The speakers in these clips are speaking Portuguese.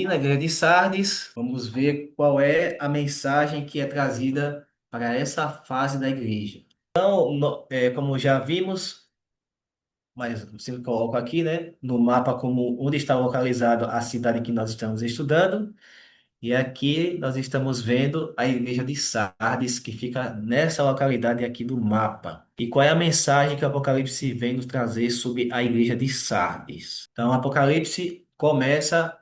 E na igreja de Sardes, vamos ver qual é a mensagem que é trazida para essa fase da igreja. Então, como já vimos, mas sempre coloco aqui, né, no mapa como onde está localizado a cidade que nós estamos estudando. E aqui nós estamos vendo a igreja de Sardes, que fica nessa localidade aqui do mapa. E qual é a mensagem que o Apocalipse vem nos trazer sobre a igreja de Sardes? Então, o Apocalipse começa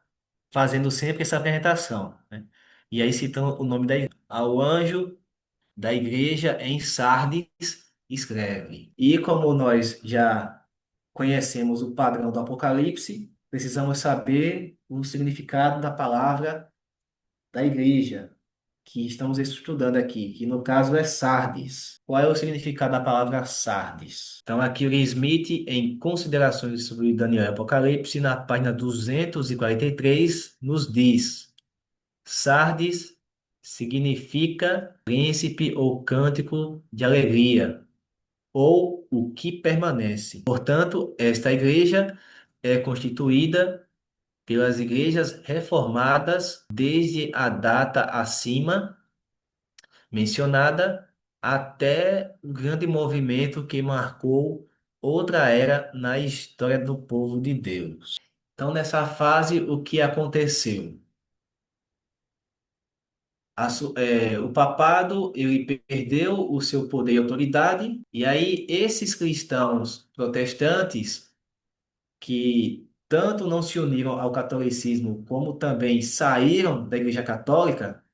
fazendo sempre essa apresentação, né? E aí citando o nome da igreja. Ao anjo da igreja em Sardes escreve. E como nós já conhecemos o padrão do Apocalipse, precisamos saber o significado da palavra da igreja que estamos estudando aqui, que no caso é Sardes. Qual é o significado da palavra Sardes? Então, aqui o Smith, em Considerações sobre Daniel e Apocalipse, na página 243, nos diz: Sardes significa príncipe ou cântico de alegria, ou o que permanece. Portanto, esta igreja é constituída pelas igrejas reformadas desde a data acima mencionada até o grande movimento que marcou outra era na história do povo de Deus. Então, nessa fase, o que aconteceu? O papado ele perdeu o seu poder e autoridade, e aí esses cristãos protestantes que tanto não se uniram ao catolicismo como também saíram da Igreja Católica,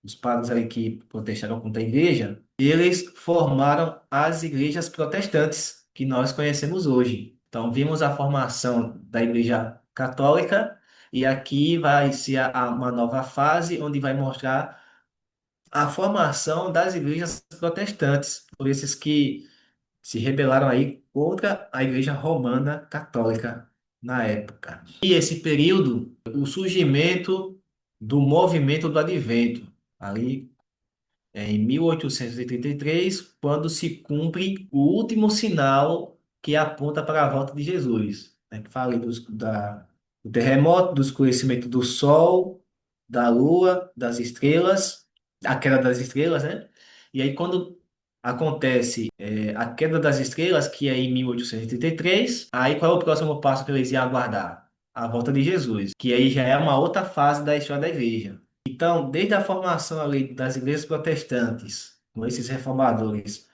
os padres ali que protestaram contra a igreja, eles formaram as igrejas protestantes que nós conhecemos hoje. Então, vimos a formação da Igreja Católica e aqui vai ser uma nova fase onde vai mostrar a formação das igrejas protestantes, por esses que se rebelaram aí contra a Igreja Romana Católica na época. E esse período, o surgimento do movimento do Advento, ali em 1833, quando se cumpre o último sinal que aponta para a volta de Jesus. Né? Que fala aí do terremoto, do escurecimento do Sol, da Lua, das estrelas, a queda das estrelas, né? E aí, quando acontece a queda das estrelas, que é em 1833, aí qual é o próximo passo que eles iam aguardar? A volta de Jesus, que aí já é uma outra fase da história da igreja. Então, desde a formação ali das igrejas protestantes, com esses reformadores,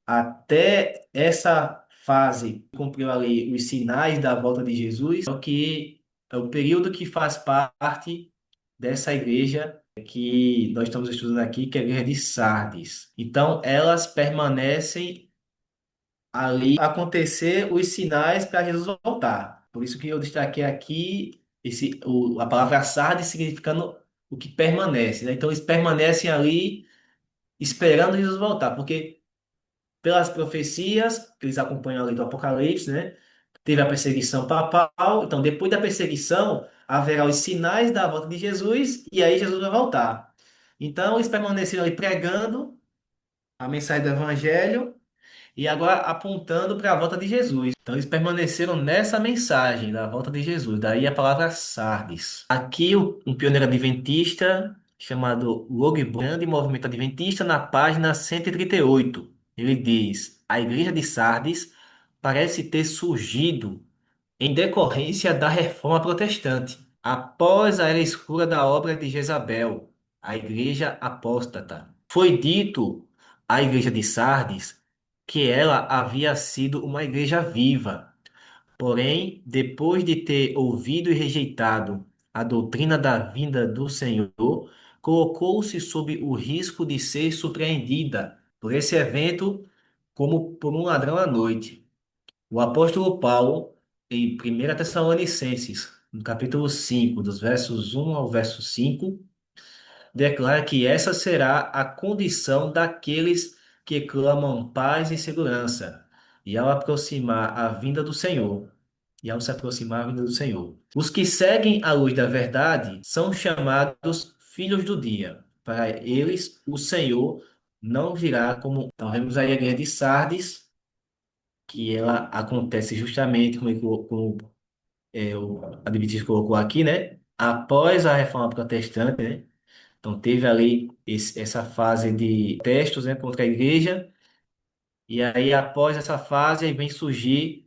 até essa fase que cumpriu ali os sinais da volta de Jesus, é o que é o período que faz parte dessa igreja que nós estamos estudando aqui, que é a igreja de Sardes. Então, elas permanecem ali acontecer os sinais para Jesus voltar. Por isso que eu destaquei aqui a palavra sardes significando o que permanece, né? Então eles permanecem ali esperando Jesus voltar, porque pelas profecias que eles acompanham ali do Apocalipse, né? Teve a perseguição papal, então depois da perseguição haverá os sinais da volta de Jesus e aí Jesus vai voltar. Então eles permaneceram ali pregando a mensagem do evangelho e agora apontando para a volta de Jesus. Então eles permaneceram nessa mensagem da volta de Jesus. Daí a palavra Sardes. Aqui um pioneiro adventista chamado Logie Grande Movimento Adventista na página 138. Ele diz: a igreja de Sardes parece ter surgido em decorrência da reforma protestante, após a era escura da obra de Jezabel, a igreja apóstata. Foi dito à igreja de Sardes que ela havia sido uma igreja viva, porém, depois de ter ouvido e rejeitado a doutrina da vinda do Senhor, colocou-se sob o risco de ser surpreendida por esse evento como por um ladrão à noite. O apóstolo Paulo, em 1 Tessalonicenses, no capítulo 5, dos versos 1 ao verso 5, declara que essa será a condição daqueles que clamam paz e segurança, e ao aproximar a vinda do Senhor, e ao se aproximar a vinda do Senhor. Os que seguem a luz da verdade são chamados filhos do dia. Para eles, o Senhor não virá como. Então, vemos aí a igreja de Sardes, que ela acontece justamente como o Adventista colocou aqui, né? após a Reforma Protestante, né? Então teve ali essa fase de protestos, né, contra a igreja, e aí após essa fase aí vem surgir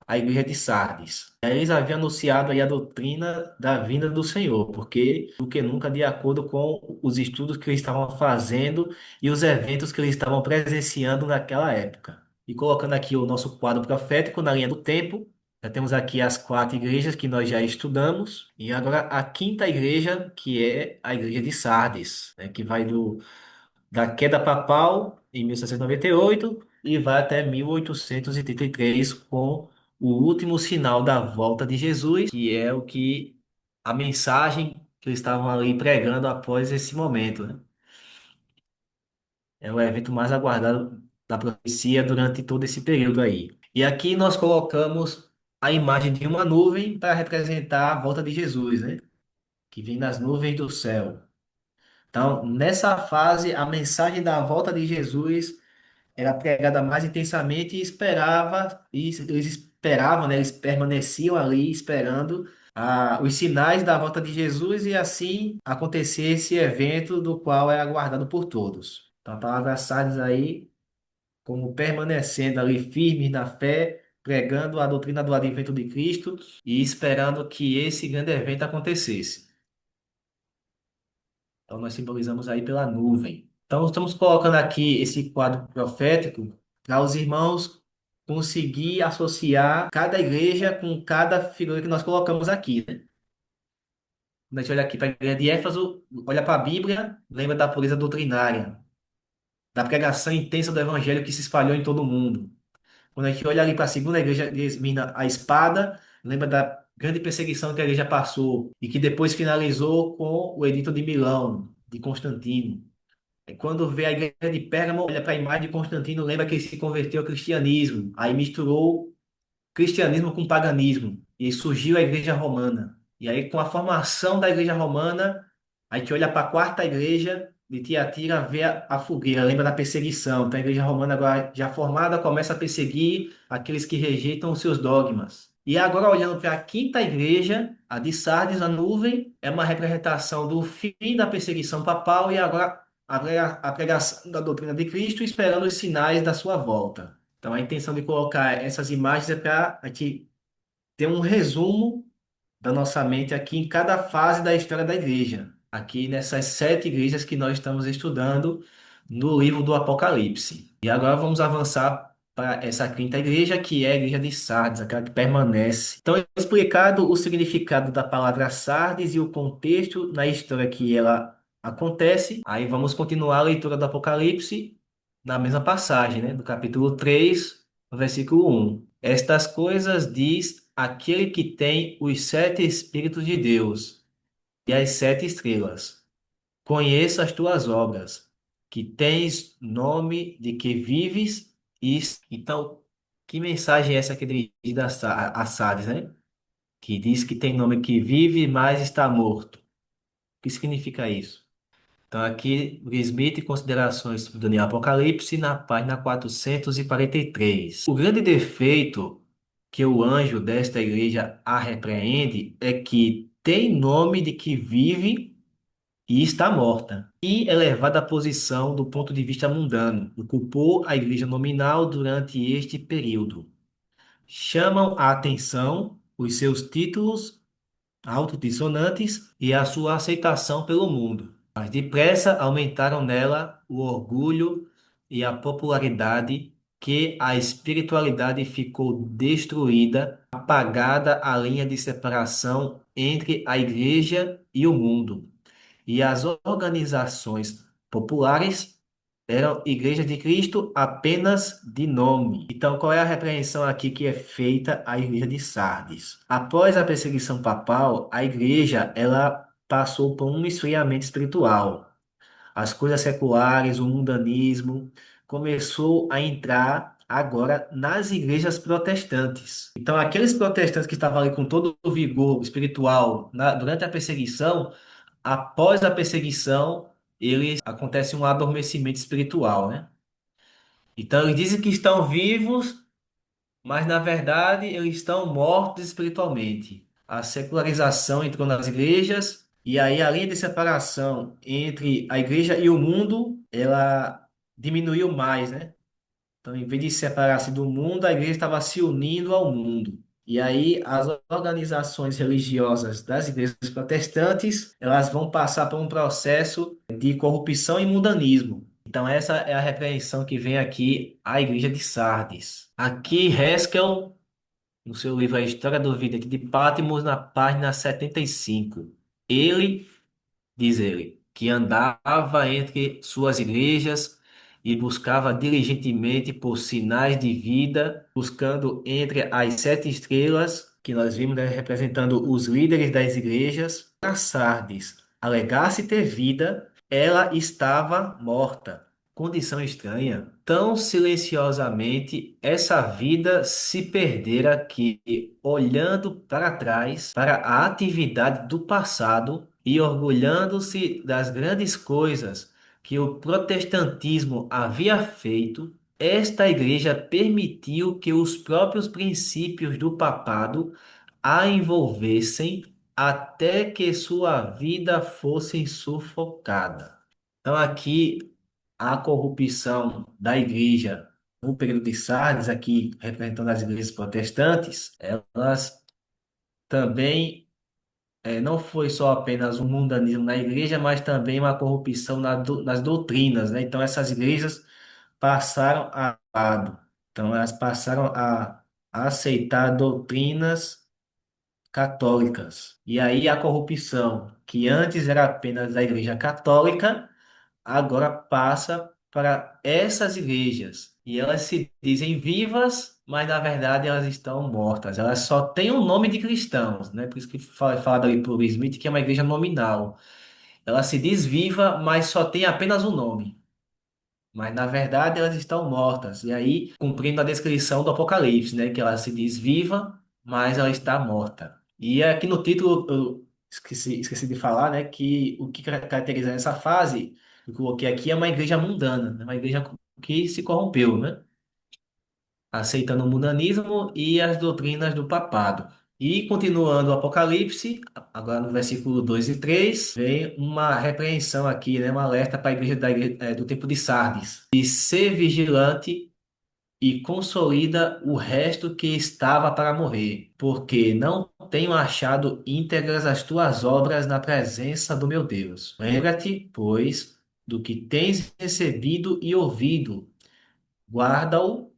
a igreja de Sardes. E aí eles haviam anunciado aí a doutrina da vinda do Senhor, porque do que nunca de acordo com os estudos que eles estavam fazendo e os eventos que eles estavam presenciando naquela época. E colocando aqui o nosso quadro profético na linha do tempo, já temos aqui as quatro igrejas que nós já estudamos, e agora a quinta igreja, que é a igreja de Sardes, né, que vai da queda papal em 1698 e vai até 1833 com o último sinal da volta de Jesus, que é o que a mensagem que eles estavam ali pregando após esse momento, né? É o evento mais aguardado da profecia durante todo esse período aí. E aqui nós colocamos a imagem de uma nuvem para representar a volta de Jesus, né? Que vem nas nuvens do céu. Então, nessa fase, a mensagem da volta de Jesus era pregada mais intensamente e eles esperavam, né? Eles permaneciam ali esperando os sinais da volta de Jesus e assim acontecer esse evento do qual é aguardado por todos. Então, a palavra Sardes aí, como permanecendo ali firmes na fé, pregando a doutrina do advento de Cristo e esperando que esse grande evento acontecesse. Então, nós simbolizamos aí pela nuvem. Então, estamos colocando aqui esse quadro profético para os irmãos conseguir associar cada igreja com cada figura que nós colocamos aqui, né? Quando a gente olha aqui para a igreja de Éfeso, olha para a Bíblia, lembra da pureza doutrinária, da pregação intensa do evangelho que se espalhou em todo o mundo. Quando a gente olha ali para a segunda igreja de Esmirna, a espada, lembra da grande perseguição que a igreja passou e que depois finalizou com o Edito de Milão, de Constantino. Quando vê a igreja de Pérgamo, olha para a imagem de Constantino, lembra que ele se converteu ao cristianismo. Aí misturou cristianismo com paganismo. E surgiu a igreja romana. E aí, com a formação da igreja romana, a gente olha para a quarta igreja de Tiatira, vê a fogueira, lembra da perseguição. Então, a igreja romana, agora já formada, começa a perseguir aqueles que rejeitam os seus dogmas. E agora, olhando para a quinta igreja, a de Sardes, a nuvem, é uma representação do fim da perseguição papal e agora a pregação da doutrina de Cristo, esperando os sinais da sua volta. Então, a intenção de colocar essas imagens é para a gente ter um resumo da nossa mente aqui em cada fase da história da igreja. Aqui nessas sete igrejas que nós estamos estudando no livro do Apocalipse. E agora vamos avançar para essa quinta igreja, que é a igreja de Sardes, aquela que permanece. Então, é explicado o significado da palavra Sardes e o contexto na história que ela acontece. Aí vamos continuar a leitura do Apocalipse na mesma passagem, né? Do capítulo 3, versículo 1. Estas coisas diz aquele que tem os sete Espíritos de Deus e as sete estrelas. Conheço as tuas obras, que tens nome de que vives e... Então, que mensagem é essa que é dirigida a Sardes, né? Que diz que tem nome que vive, mas está morto. O que significa isso? Então, aqui, o Smith, considerações sobre Daniel Apocalipse, na página 443. O grande defeito que o anjo desta igreja a repreende é que tem nome de que vive e está morta, e elevada à posição do ponto de vista mundano, ocupou a igreja nominal durante este período. Chamam a atenção os seus títulos autodissonantes e a sua aceitação pelo mundo. Mas depressa aumentaram nela o orgulho e a popularidade, que a espiritualidade ficou destruída, apagada a linha de separação entre a igreja e o mundo. E as organizações populares eram Igreja de Cristo apenas de nome. Então, qual é a repreensão aqui que é feita à Igreja de Sardes? Após a perseguição papal, a igreja ela passou por um esfriamento espiritual. As coisas seculares, o mundanismo, começou a entrar agora nas igrejas protestantes. Então, aqueles protestantes que estavam ali com todo o vigor espiritual durante a perseguição, após a perseguição, eles acontece um adormecimento espiritual, né? Então, eles dizem que estão vivos, mas na verdade eles estão mortos espiritualmente. a secularização entrou nas igrejas, e aí a linha de separação entre a igreja e o mundo, ela diminuiu mais, né? Então, em vez de separar-se do mundo, a igreja estava se unindo ao mundo. E aí, as organizações religiosas das igrejas protestantes, elas vão passar por um processo de corrupção e mundanismo. Então, essa é a repreensão que vem aqui à igreja de Sardes. Aqui, Haskell, no seu livro A História do Vidente de Patmos, na página 75. Ele diz ele, que andava entre suas igrejas e buscava diligentemente por sinais de vida, buscando entre as sete estrelas, que nós vimos, né, representando os líderes das igrejas, a Sardes alegasse ter vida, ela estava morta. Condição estranha. Tão silenciosamente essa vida se perdera que, olhando para trás, para a atividade do passado e orgulhando-se das grandes coisas que o protestantismo havia feito, esta igreja permitiu que os próprios princípios do papado a envolvessem até que sua vida fosse sufocada. Então, aqui, a corrupção da igreja no período de Sardes, aqui representando as igrejas protestantes, elas também não foi só apenas um mundanismo na igreja, mas também uma corrupção nas doutrinas, né? Então, essas igrejas passaram a lado. Então, elas passaram a aceitar doutrinas católicas. E aí a corrupção, que antes era apenas da Igreja Católica, agora passa para essas igrejas. E elas se dizem vivas, mas na verdade elas estão mortas. Elas só têm o nome de cristãos, né? Por isso que foi falado ali por Smith que é uma igreja nominal. Ela se diz viva, mas só tem apenas o nome. Mas na verdade elas estão mortas. E aí, cumprindo a descrição do Apocalipse, né? Que ela se diz viva, mas ela está morta. E aqui no título eu esqueci de falar, né? Que o que caracteriza essa fase, eu coloquei aqui, é uma igreja mundana, né, uma igreja que se corrompeu, né? Aceitando o mundanismo e as doutrinas do papado. E continuando o Apocalipse, agora no versículo 2 e 3 vem uma repreensão aqui, né, um alerta para a igreja, do tempo de Sardes. E ser vigilante e consolida o resto que estava para morrer, porque não tenho achado íntegras as tuas obras na presença do meu Deus. Lembra-te, pois, do que tens recebido e ouvido, guarda-o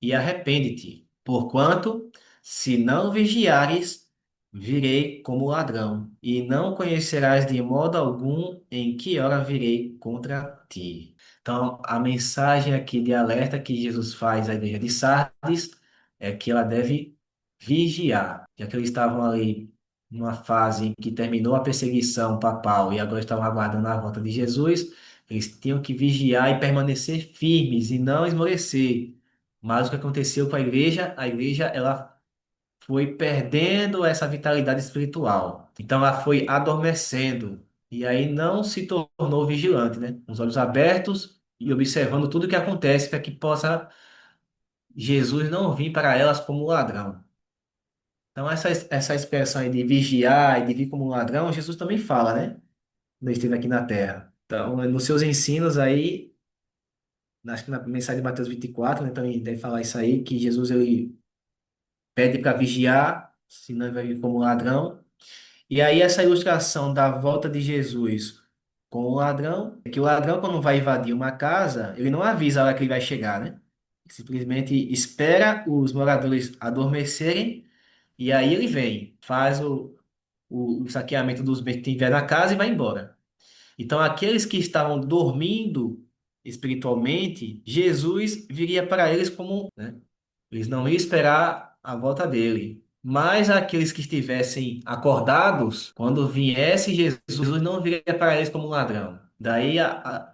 e arrepende-te, porquanto, se não vigiares, virei como ladrão, e não conhecerás de modo algum em que hora virei contra ti. Então, a mensagem aqui de alerta que Jesus faz à igreja de Sardes é que ela deve vigiar, já que eles estavam ali numa fase em que terminou a perseguição papal e agora estavam aguardando a volta de Jesus, eles tinham que vigiar e permanecer firmes e não esmorecer. Mas o que aconteceu com a igreja ela foi perdendo essa vitalidade espiritual. Então ela foi adormecendo e aí não se tornou vigilante, né? Com os olhos abertos e observando tudo o que acontece para que possa Jesus não vir para elas como ladrão. Então essa expressão aí de vigiar e de vir como um ladrão, Jesus também fala, né? Quando ele esteve aqui na Terra. Então, nos seus ensinos aí, acho que na mensagem de Mateus 24, né, também deve falar isso aí, que Jesus ele pede para vigiar, senão ele vai vir como ladrão. E aí essa ilustração da volta de Jesus com o ladrão, é que o ladrão quando vai invadir uma casa, ele não avisa a hora que ele vai chegar, né? Simplesmente espera os moradores adormecerem e aí ele vem, faz o saqueamento dos bens que tiver na casa e vai embora. Então aqueles que estavam dormindo espiritualmente, Jesus viria para eles como, né? Eles não iam esperar a volta dele. Mas aqueles que estivessem acordados, quando viesse Jesus, não viria para eles como um ladrão. Daí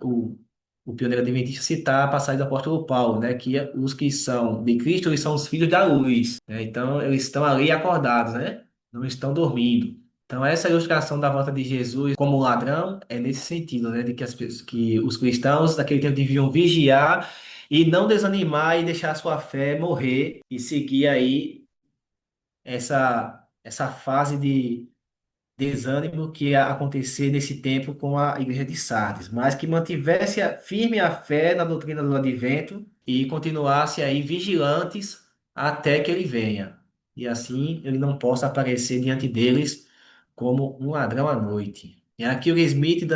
o pioneiro adventista citar a passagem do apóstolo Paulo, né? Que os que são de Cristo, eles são os filhos da luz, né? Então, eles estão ali acordados, né? Não estão dormindo. Então, essa ilustração da volta de Jesus como ladrão é nesse sentido, né? De que, que os cristãos daquele tempo deviam vigiar e não desanimar e deixar a sua fé morrer e seguir aí essa. essa fase de desânimo que ia acontecer nesse tempo com a igreja de Sardes, mas que mantivesse firme a fé na doutrina do advento e continuasse aí vigilantes até que ele venha. E assim ele não possa aparecer diante deles como um ladrão à noite. E aqui o Smith,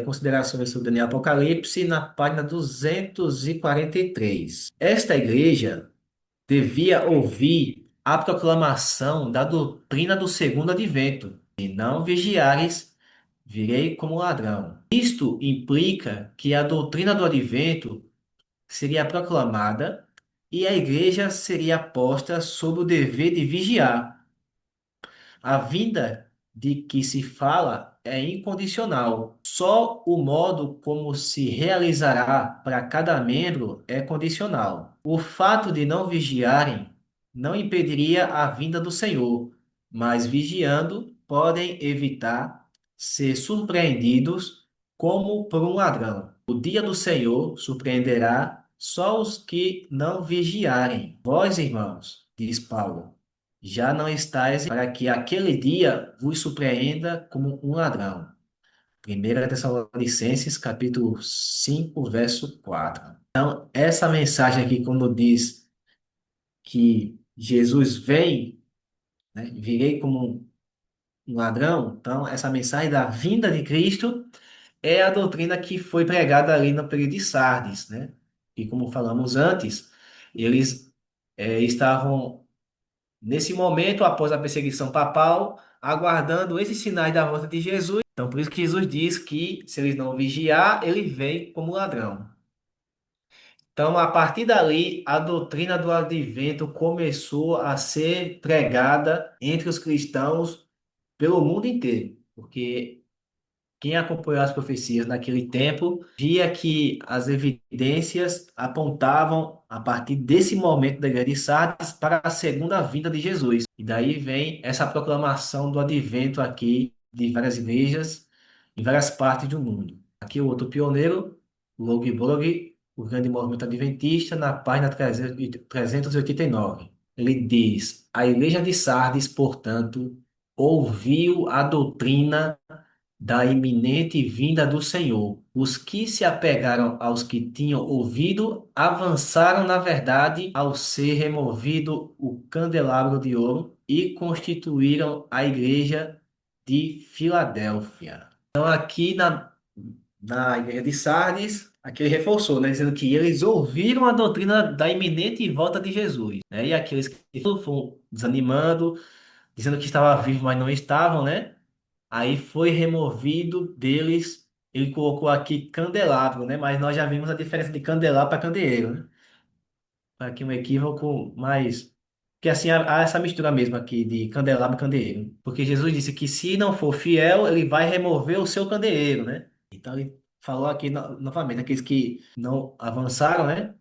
considerações sobre Daniel Apocalipse, na página 243. Esta igreja devia ouvir a proclamação da doutrina do segundo advento. Se não vigiares, virei como ladrão. Isto implica que a doutrina do advento seria proclamada e a igreja seria posta sob o dever de vigiar. A vinda de que se fala é incondicional. Só o modo como se realizará para cada membro é condicional. O fato de não vigiarem não impediria a vinda do Senhor, mas vigiando podem evitar ser surpreendidos como por um ladrão. O dia do Senhor surpreenderá só os que não vigiarem. Vós, irmãos, diz Paulo, já não estáis para que aquele dia vos surpreenda como um ladrão. 1 Tessalonicenses, capítulo 5, verso 4. Então, essa mensagem aqui, quando diz que Jesus vem, né, virei como um ladrão, então, essa mensagem da vinda de Cristo é a doutrina que foi pregada ali no período de Sardes, né? E como falamos antes, eles estavam nesse momento, após a perseguição papal, aguardando esses sinais da volta de Jesus. Então, por isso que Jesus diz que se eles não vigiar, ele vem como ladrão. Então, a partir dali, a doutrina do advento começou a ser pregada entre os cristãos pelo mundo inteiro, porque quem acompanhou as profecias naquele tempo via que as evidências apontavam, a partir desse momento da Igreja de Sardes, para a segunda vinda de Jesus. E daí vem essa proclamação do advento aqui de várias igrejas em várias partes do mundo. Aqui o outro pioneiro, Logie Borg, o grande movimento adventista, na página 389. Ele diz: a Igreja de Sardes, portanto, ouviu a doutrina da iminente vinda do Senhor. Os que se apegaram aos que tinham ouvido avançaram na verdade ao ser removido o candelabro de ouro e constituíram a igreja de Filadélfia. Então aqui na igreja de Sardes, aqui ele reforçou, né, dizendo que eles ouviram a doutrina da iminente volta de Jesus, né? E aqueles que foram desanimando, dizendo que estava vivo, mas não estavam, né? Aí foi removido deles, ele colocou aqui candelabro, né? Mas nós já vimos a diferença de candelabro para candeeiro, né? Aqui um equívoco, mas que assim há essa mistura mesmo aqui de candelabro e candeeiro. Porque Jesus disse que se não for fiel, ele vai remover o seu candeeiro, né? Então ele falou aqui novamente, aqueles que não avançaram, né?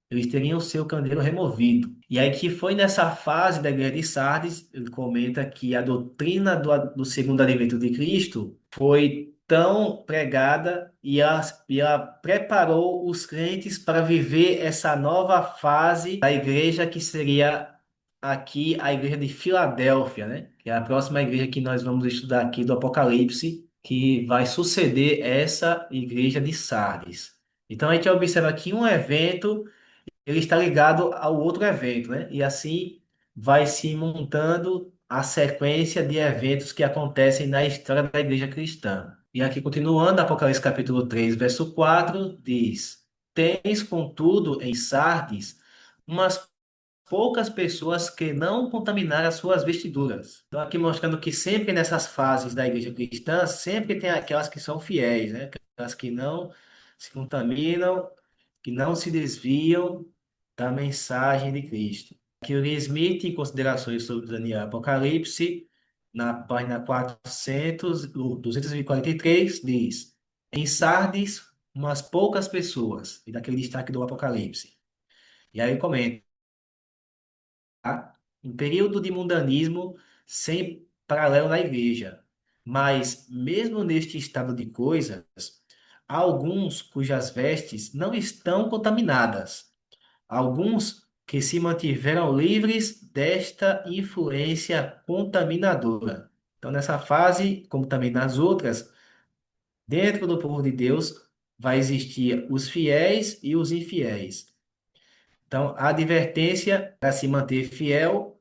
Eles teriam o seu candeeiro removido. E aí que foi nessa fase da igreja de Sardes, ele comenta que a doutrina do segundo advento de Cristo foi tão pregada e ela preparou os crentes para viver essa nova fase da igreja que seria aqui a igreja de Filadélfia, né? Que é a próxima igreja que nós vamos estudar aqui do Apocalipse, que vai suceder essa igreja de Sardes. Então a gente observa aqui um evento, ele está ligado ao outro evento, né? E assim vai se montando a sequência de eventos que acontecem na história da igreja cristã. E aqui, continuando, Apocalipse capítulo 3, verso 4 diz: Tens, contudo, em Sardes, umas poucas pessoas que não contaminaram as suas vestiduras. Então, aqui mostrando que sempre nessas fases da igreja cristã, sempre tem aquelas que são fiéis, né? Aquelas que não se contaminam, que não se desviam da mensagem de Cristo. Aqui o Lee Smith, em considerações sobre Daniel e Apocalipse, na página 243, diz: Em Sardes, umas poucas pessoas, e daquele destaque do Apocalipse. E aí ele comenta, tá? Um período de mundanismo sem paralelo na igreja. Mas, mesmo neste estado de coisas, há alguns cujas vestes não estão contaminadas. Alguns que se mantiveram livres desta influência contaminadora. Então, nessa fase, como também nas outras, dentro do povo de Deus vai existir os fiéis e os infiéis. Então, a advertência para se manter fiel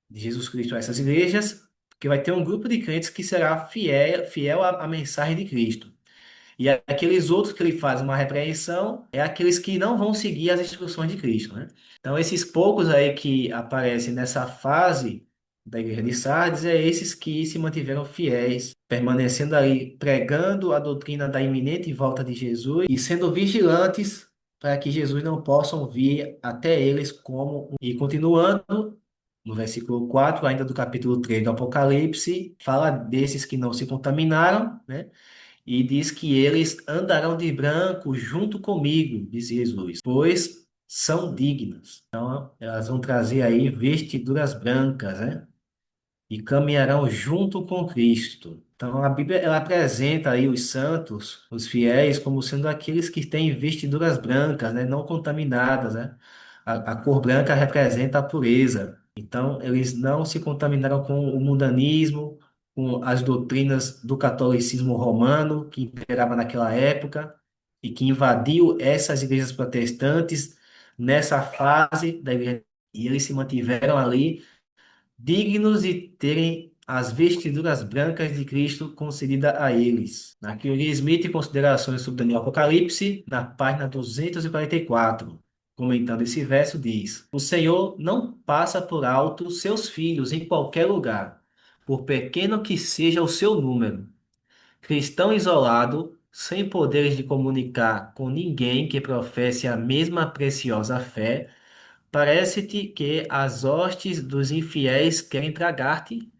de Jesus Cristo a essas igrejas, que vai ter um grupo de crentes que será fiel à mensagem de Cristo. E aqueles outros que ele faz uma repreensão é aqueles que não vão seguir as instruções de Cristo, né? Então, esses poucos aí que aparecem nessa fase da igreja de Sardes é esses que se mantiveram fiéis, permanecendo ali, pregando a doutrina da iminente volta de Jesus e sendo vigilantes para que Jesus não possam vir até eles como... E continuando, no versículo 4 ainda do capítulo 3 do Apocalipse, fala desses que não se contaminaram, né? E diz que eles andarão de branco junto comigo, diz Jesus, pois são dignos. Então, elas vão trazer aí vestiduras brancas, né? E caminharão junto com Cristo. Então, a Bíblia ela apresenta aí os santos, os fiéis, como sendo aqueles que têm vestiduras brancas, né? Não contaminadas, né? A cor branca representa a pureza. Então, eles não se contaminaram com o mundanismo, com as doutrinas do catolicismo romano, que imperava naquela época, e que invadiu essas igrejas protestantes nessa fase da igreja. E eles se mantiveram ali dignos de terem as vestiduras brancas de Cristo concedida a eles. Aqui o Lee Smith, considerações sobre Daniel Apocalipse, na página 244, comentando esse verso, diz: O Senhor não passa por alto seus filhos em qualquer lugar, por pequeno que seja o seu número. Cristão isolado, sem poderes de comunicar com ninguém que professe a mesma preciosa fé, parece-te que as hostes dos infiéis querem tragar-te?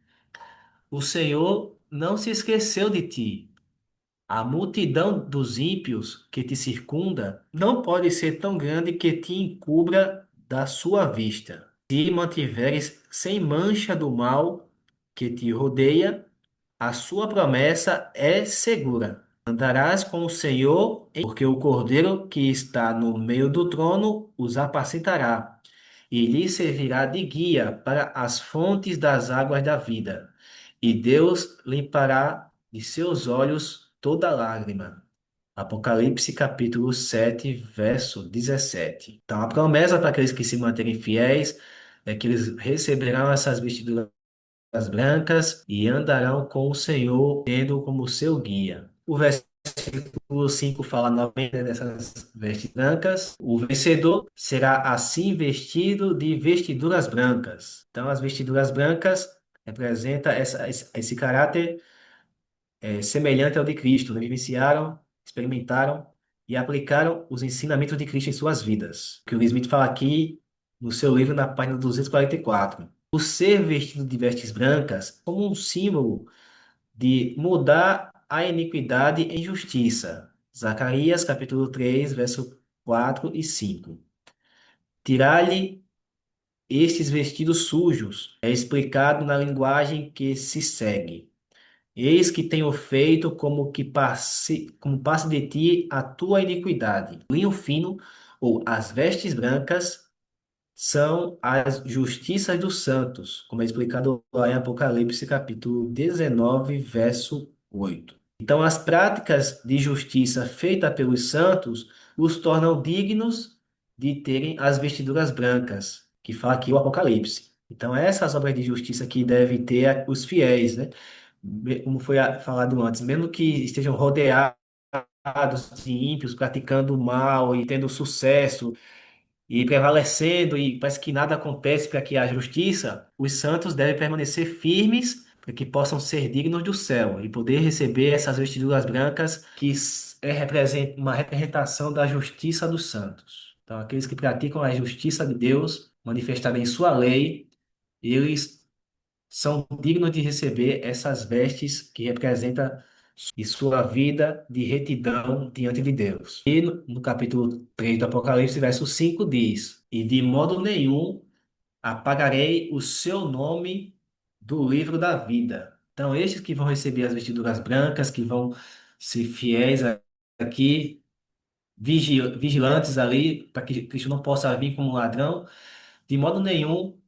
O Senhor não se esqueceu de ti. A multidão dos ímpios que te circunda não pode ser tão grande que te encubra da sua vista. Se mantiveres sem mancha do mal que te rodeia, a sua promessa é segura. Andarás com o Senhor, porque o Cordeiro que está no meio do trono os apacentará, e lhe servirá de guia para as fontes das águas da vida. E Deus limpará de seus olhos toda lágrima. Apocalipse capítulo 7, verso 17. Então, a promessa para aqueles que se manterem fiéis é que eles receberão essas vestiduras brancas e andarão com o Senhor, tendo como seu guia. O versículo 5 fala novamente dessas vestes brancas. O vencedor será assim vestido de vestiduras brancas. Então, as vestiduras brancas representam esse caráter semelhante ao de Cristo. Eles vivenciaram, experimentaram e aplicaram os ensinamentos de Cristo em suas vidas. O que o Smith fala aqui no seu livro, na página 244. O ser vestido de vestes brancas como um símbolo de mudar a iniquidade em justiça. Zacarias, capítulo 3, verso 4 e 5. Tirar-lhe estes vestidos sujos é explicado na linguagem que se segue. Eis que tenho feito como passe de ti a tua iniquidade. O linho fino, ou as vestes brancas, são as justiças dos santos, como é explicado lá em Apocalipse, capítulo 19, verso 8. Então, as práticas de justiça feitas pelos santos os tornam dignos de terem as vestiduras brancas, que fala aqui o Apocalipse. Então, essas obras de justiça que devem ter os fiéis, né? Como foi falado antes, mesmo que estejam rodeados de ímpios, praticando o mal e tendo sucesso, e prevalecendo, e parece que nada acontece para que haja justiça, os santos devem permanecer firmes para que possam ser dignos do céu e poder receber essas vestiduras brancas que uma representação da justiça dos santos. Então, aqueles que praticam a justiça de Deus, manifestada em sua lei, eles são dignos de receber essas vestes que representam e sua vida de retidão diante de Deus. E no capítulo 3 do Apocalipse, verso 5 diz: E de modo nenhum apagarei o seu nome do livro da vida. Então, estes que vão receber as vestiduras brancas, que vão ser fiéis aqui, vigilantes ali, para que Cristo não possa vir como ladrão. De modo nenhum,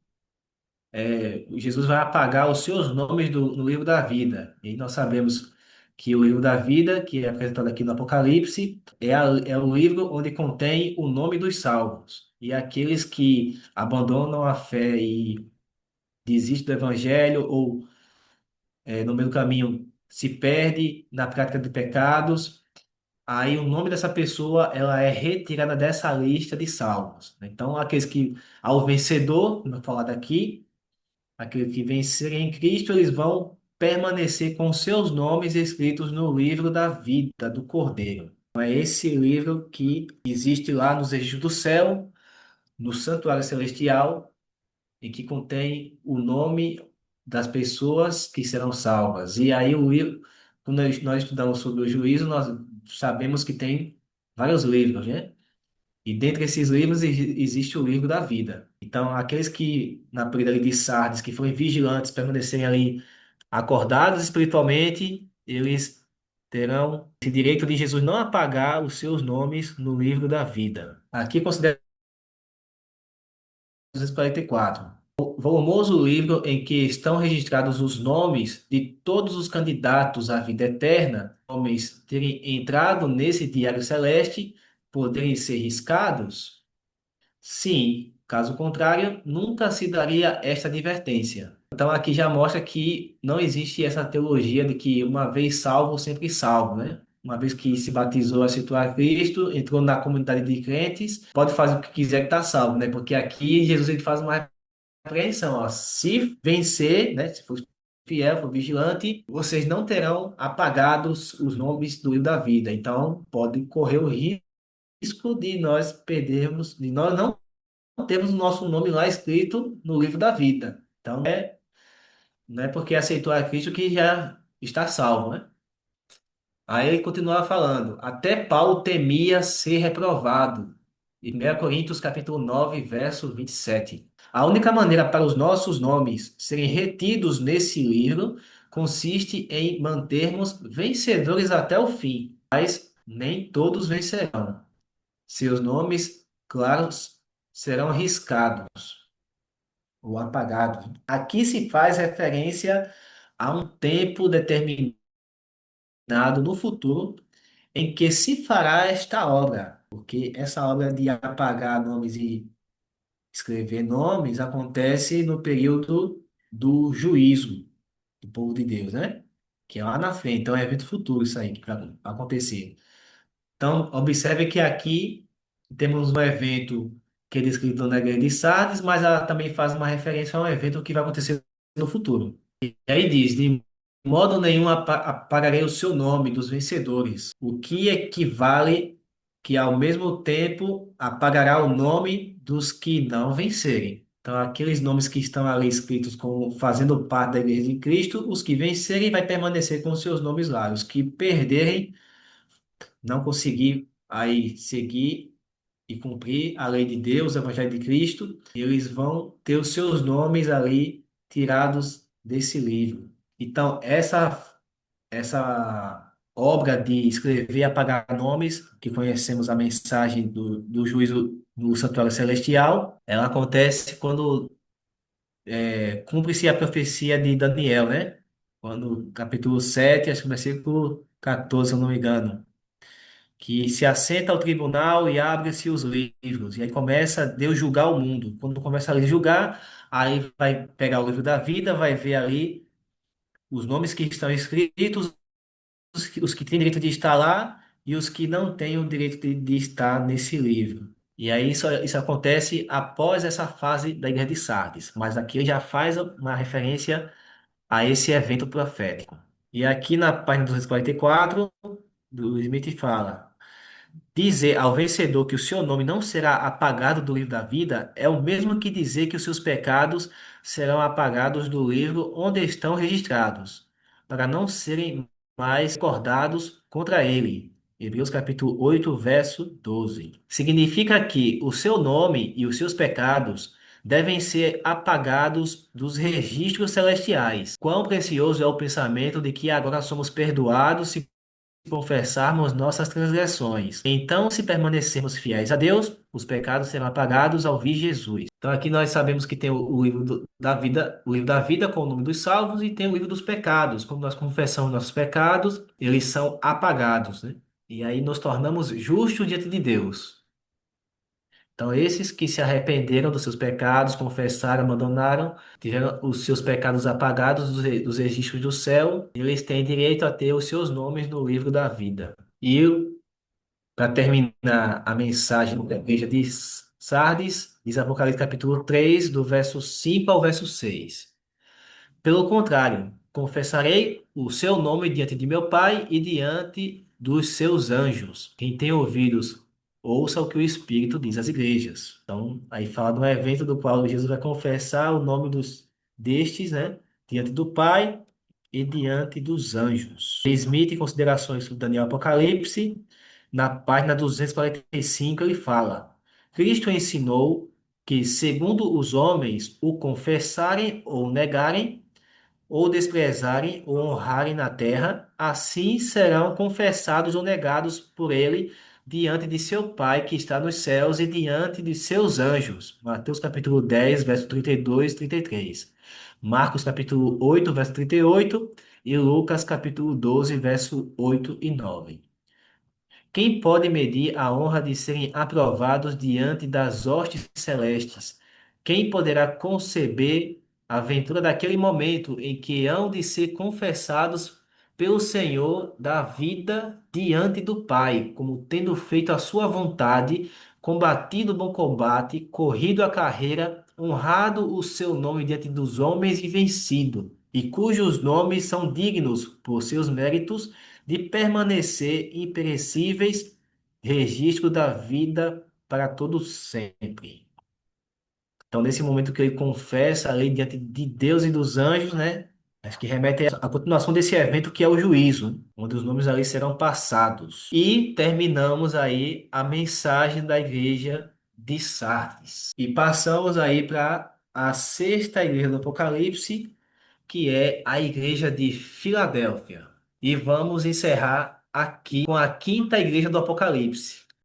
Jesus vai apagar os seus nomes no livro da vida. E nós sabemos que o livro da vida, que é apresentado aqui no Apocalipse, é o livro onde contém o nome dos salvos. E aqueles que abandonam a fé e desistem do evangelho ou no meio do caminho se perde na prática de pecados, aí o nome dessa pessoa ela é retirada dessa lista de salvos. Então, aqueles que, ao vencedor, vou falar daqui, aqueles que vencerem em Cristo, eles vão permanecer com seus nomes escritos no livro da vida do Cordeiro. Então, é esse livro que existe lá nos registros do céu, no santuário celestial, e que contém o nome das pessoas que serão salvas. E aí, o livro, quando nós estudamos sobre o juízo, nós sabemos que tem vários livros, né? E dentre esses livros existe o livro da vida. Então, aqueles que, na período ali de Sardes, que foram vigilantes, permanecerem ali acordados espiritualmente, eles terão esse direito de Jesus não apagar os seus nomes no livro da vida. Aqui considera 244. Volumoso livro em que estão registrados os nomes de todos os candidatos à vida eterna, homens terem entrado nesse diário celeste, poderem ser riscados? Sim, caso contrário, nunca se daria esta advertência. Então aqui já mostra que não existe essa teologia de que uma vez salvo, sempre salvo, né? Uma vez que se batizou, aceitou a Cristo, entrou na comunidade de crentes, pode fazer o que quiser que está salvo, né? Porque aqui Jesus ele faz uma repreensão, ó. Se vencer, né? Se for fiel, for vigilante, vocês não terão apagados os nomes do livro da vida. Então pode correr o risco de nós perdermos, de nós não temos o nosso nome lá escrito no livro da vida. Então, não é porque aceitou a Cristo que já está salvo, né? Aí ele continuava falando, até Paulo temia ser reprovado. Em 1 Coríntios capítulo 9, verso 27. A única maneira para os nossos nomes serem retidos nesse livro consiste em mantermos vencedores até o fim, mas nem todos vencerão. Seus nomes, claros, serão riscados ou apagado. Aqui se faz referência a um tempo determinado no futuro em que se fará esta obra, porque essa obra de apagar nomes e escrever nomes acontece no período do juízo do povo de Deus, né? Que é lá na frente, então é um evento futuro isso aí que vai acontecer. Então, observe que aqui temos um evento que é descrito na Guerra de Sardes, mas ela também faz uma referência a um evento que vai acontecer no futuro. E aí diz: de modo nenhum apagarei o seu nome dos vencedores, o que equivale que ao mesmo tempo apagará o nome dos que não vencerem. Então, aqueles nomes que estão ali escritos como fazendo parte da Igreja de Cristo, os que vencerem vai permanecer com seus nomes lá. Os que perderem não conseguir aí seguir e cumprir a lei de Deus, o Evangelho de Cristo, eles vão ter os seus nomes ali tirados desse livro. Então, essa obra de escrever e apagar nomes, que conhecemos a mensagem do juízo no Santuário Celestial, ela acontece quando cumpre-se a profecia de Daniel, né? Quando, capítulo 7, acho que versículo 14, se eu não me engano, que se assenta ao tribunal e abre-se os livros. E aí começa Deus julgar o mundo. Quando começa a julgar, aí vai pegar o livro da vida, vai ver ali os nomes que estão escritos, os que têm direito de estar lá e os que não têm o direito de estar nesse livro. E aí isso acontece após essa fase da Igreja de Sardes. Mas aqui já faz uma referência a esse evento profético. E aqui na página 244, do Smith fala. Dizer ao vencedor que o seu nome não será apagado do livro da vida é o mesmo que dizer que os seus pecados serão apagados do livro onde estão registrados, para não serem mais recordados contra ele. Hebreus capítulo 8, verso 12. Significa que o seu nome e os seus pecados devem ser apagados dos registros celestiais. Quão precioso é o pensamento de que agora somos perdoados confessarmos nossas transgressões. Então, se permanecermos fiéis a Deus, os pecados serão apagados ao vir Jesus. Então, aqui nós sabemos que tem o livro da vida, o livro da vida com o nome dos salvos e tem o livro dos pecados. Quando nós confessamos nossos pecados, eles são apagados, né? E aí nos tornamos justos diante de Deus. Então, esses que se arrependeram dos seus pecados, confessaram, abandonaram, tiveram os seus pecados apagados dos registros do céu, eles têm direito a ter os seus nomes no livro da vida. E para terminar a mensagem da igreja de Sardes, diz Apocalipse capítulo 3, do verso 5 ao verso 6. Pelo contrário, confessarei o seu nome diante de meu Pai e diante dos seus anjos. Quem tem ouvidos, ouça o que o Espírito diz às igrejas. Então, aí fala de um evento do qual Jesus vai confessar o nome destes, né? Diante do Pai e diante dos anjos. Smith, em considerações sobre Daniel Apocalipse, na página 245, ele fala: Cristo ensinou que, segundo os homens o confessarem ou negarem, ou desprezarem ou honrarem na terra, assim serão confessados ou negados por ele diante de seu Pai que está nos céus e diante de seus anjos. Mateus capítulo 10, verso 32 e 33. Marcos capítulo 8, verso 38 e Lucas capítulo 12, verso 8 e 9. Quem pode medir a honra de serem aprovados diante das hostes celestes? Quem poderá conceber a aventura daquele momento em que hão de ser confessados pelo Senhor da vida diante do Pai, como tendo feito a sua vontade, combatido o bom combate, corrido a carreira, honrado o seu nome diante dos homens e vencido, e cujos nomes são dignos por seus méritos de permanecer imperecíveis, registro da vida para todo sempre. Então, nesse momento que ele confessa ali diante de Deus e dos anjos, né? Acho que remete à continuação desse evento que é o juízo, né, onde os nomes ali serão passados. E terminamos aí a mensagem da igreja de Sardes. E passamos aí para a sexta igreja do Apocalipse, que é a igreja de Filadélfia. E vamos encerrar aqui com a quinta igreja do Apocalipse,